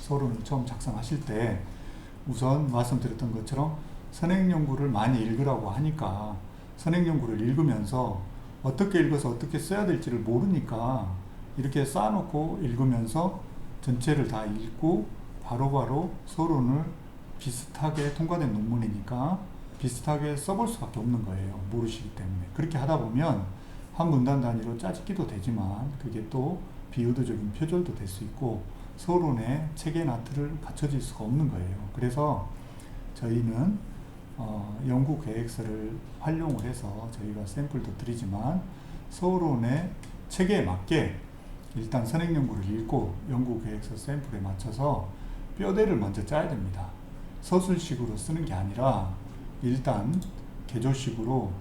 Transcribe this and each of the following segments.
서론을 처음 작성하실 때 우선 말씀드렸던 것처럼 선행연구를 많이 읽으라고 하니까 선행연구를 읽으면서 어떻게 읽어서 어떻게 써야 될지를 모르니까 이렇게 쌓아놓고 읽으면서 전체를 다 읽고 바로바로 서론을 비슷하게 통과된 논문이니까 비슷하게 써볼 수밖에 없는 거예요. 모르시기 때문에. 그렇게 하다 보면 한 문단 단위로 짜집기도 되지만 그게 또 비의도적인 표절도 될 수 있고 서론에 체계나 틀을 갖춰질 수가 없는 거예요. 그래서 저희는 연구 계획서를 활용을 해서 저희가 샘플도 드리지만 서론의 체계에 맞게 일단 선행 연구를 읽고 연구 계획서 샘플에 맞춰서 뼈대를 먼저 짜야 됩니다. 서술식으로 쓰는 게 아니라 일단 개조식으로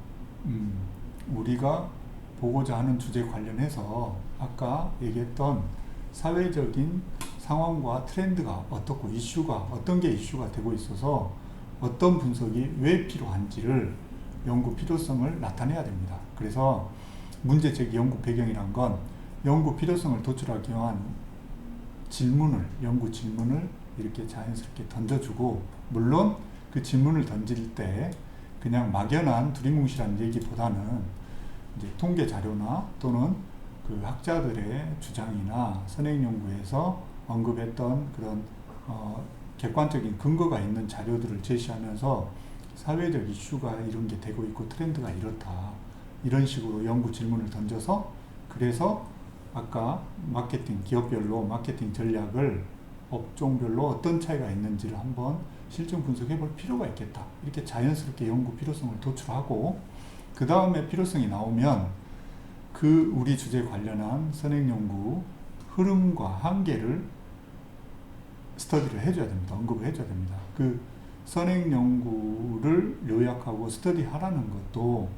우리가 보고자 하는 주제 관련해서 아까 얘기했던 사회적인 상황과 트렌드가 어떻고 이슈가 어떤 게 이슈가 되고 있어서 어떤 분석이 왜 필요한지를 연구 필요성을 나타내야 됩니다. 그래서 문제 제기 연구 배경이란 건 연구 필요성을 도출하기 위한 연구 질문을 이렇게 자연스럽게 던져주고, 물론 그 질문을 던질 때 그냥 막연한 두리뭉실한 얘기보다는 이제 통계 자료나 또는 그 학자들의 주장이나 선행 연구에서 언급했던 그런 객관적인 근거가 있는 자료들을 제시하면서 사회적 이슈가 이런 게 되고 있고 트렌드가 이렇다, 이런 식으로 연구 질문을 던져서, 그래서 아까 마케팅 기업별로 마케팅 전략을 업종별로 어떤 차이가 있는지를 한번 실증 분석해 볼 필요가 있겠다, 이렇게 자연스럽게 연구 필요성을 도출하고, 그 다음에 필요성이 나오면 그 우리 주제에 관련한 선행 연구 흐름과 한계를 스터디를 해줘야 됩니다. 언급을 해줘야 됩니다. 그 선행 연구를 요약하고 스터디하라는 것도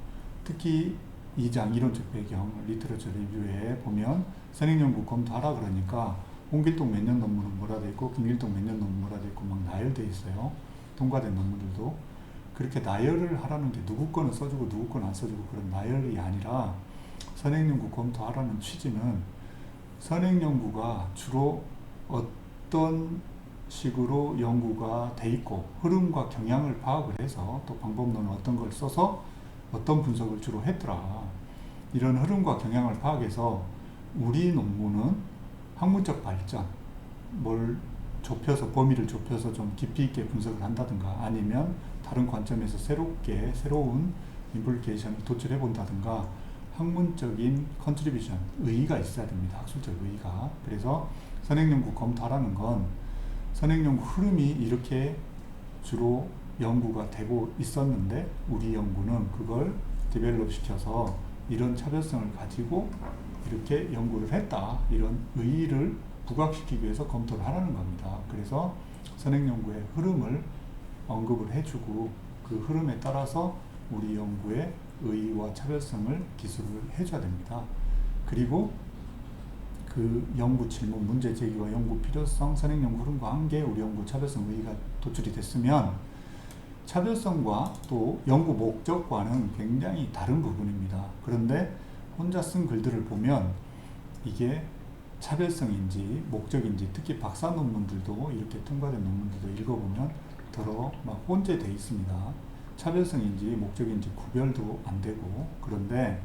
특히 2장 이론적 배경 리터러처 리뷰에 보면 선행 연구 검토하라 그러니까 홍길동 몇 년 논문은 뭐라 돼 있고 김길동 몇 년 논문 뭐라 돼 있고 막 나열돼 있어요. 통과된 논문들도. 그렇게 나열을 하라는 게 누구 거는 써주고 누구 거는 안 써주고 그런 나열이 아니라 선행 연구 검토하라는 취지는 선행 연구가 주로 어떤 식으로 연구가 돼 있고 흐름과 경향을 파악을 해서 또 방법론은 어떤 걸 써서 어떤 분석을 주로 했더라, 이런 흐름과 경향을 파악해서 우리 논문은 학문적 발전, 뭘 좁혀서 범위를 좁혀서 좀 깊이 있게 분석을 한다든가 아니면 다른 관점에서 새로운 인플리케이션을 도출해 본다든가 학문적인 컨트리뷰션, 의의가 있어야 됩니다. 학술적 의의가. 그래서 선행연구 검토하라는 건 선행연구 흐름이 이렇게 주로 연구가 되고 있었는데 우리 연구는 그걸 디벨롭 시켜서 이런 차별성을 가지고 이렇게 연구를 했다, 이런 의의를 부각시키기 위해서 검토를 하라는 겁니다. 그래서 선행연구의 흐름을 언급을 해주고 그 흐름에 따라서 우리 연구의 의의와 차별성을 기술을 해줘야 됩니다. 그리고 그 연구 질문, 문제 제기와 연구 필요성, 선행연구 흐름과 한계, 우리 연구 차별성 의의가 도출이 됐으면 차별성과 또 연구 목적과는 굉장히 다른 부분입니다. 그런데 혼자 쓴 글들을 보면 이게 차별성인지 목적인지, 특히 박사 논문들도 이렇게 통과된 논문들도 읽어보면 더러 막 혼재되어 있습니다. 차별성인지 목적인지 구별도 안 되고. 그런데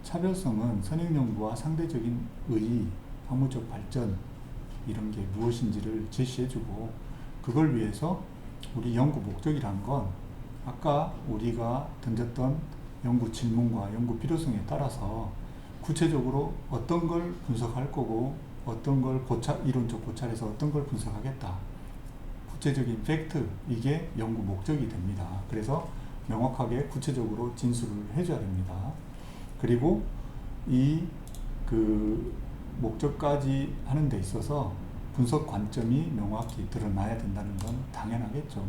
차별성은 선행연구와 상대적인 의의, 학문적 발전 이런 게 무엇인지를 제시해주고, 그걸 위해서 우리 연구 목적이란 건 아까 우리가 던졌던 연구 질문과 연구 필요성에 따라서 구체적으로 어떤 걸 분석할 거고 어떤 걸 이론적 고찰해서 어떤 걸 분석하겠다, 구체적인 팩트, 이게 연구 목적이 됩니다. 그래서 명확하게 구체적으로 진술을 해줘야 됩니다. 그리고 이 목적까지 하는 데 있어서 분석 관점이 명확히 드러나야 된다는 건 당연하겠죠.